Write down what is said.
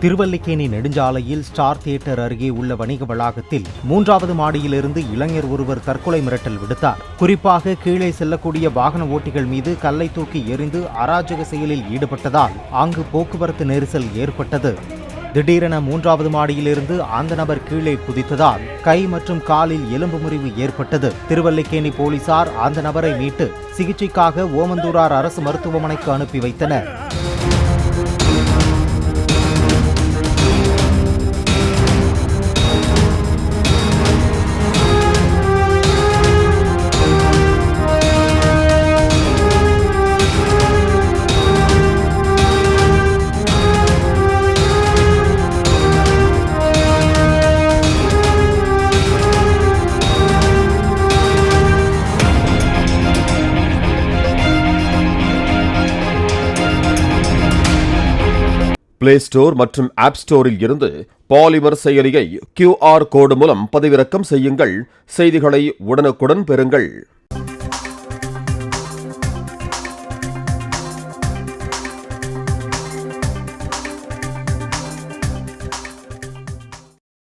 திருவல்லிக்கேணி நெடுஞ்சாலையில் star theatre அருகே உள்ள வணிக வளாகத்தில் 3வது மாடியிலிருந்து இளைஞர் ஒருவர் தற்கொலை மிரட்டல் விடுத்தார். குறிப்பாக கீழே செல்லக்கூடிய வாகன ஓட்டிகள் மீது கல்லை தூக்கி எறிந்து அராஜக செயலில் ஈடுபட்டதால் அங்கு போக்குவரத்து நெரிசல் ஏற்பட்டது. திடீரென 3வது மாடியிலிருந்து அந்த நபர் கீழே குதித்ததால் கை மற்றும் காலில் எலும்பு முறிவு ஏற்பட்டது. திருவல்லிக்கேணி போலீசார் அந்த நபரை மீட்டு சிகிச்சைக்காக ஓமந்தூரார் அரசு மருத்துவமனைக்கு அனுப்பி வைத்தனர். பிளே ஸ்டோர் மற்றும் ஆப் ஸ்டோரில் இருந்து பாலிமர் செயலியை QR கோடு மூலம் பதிவிறக்கம் செய்யுங்கள். செய்திகளை உடனுக்குடன் பெறுங்கள்.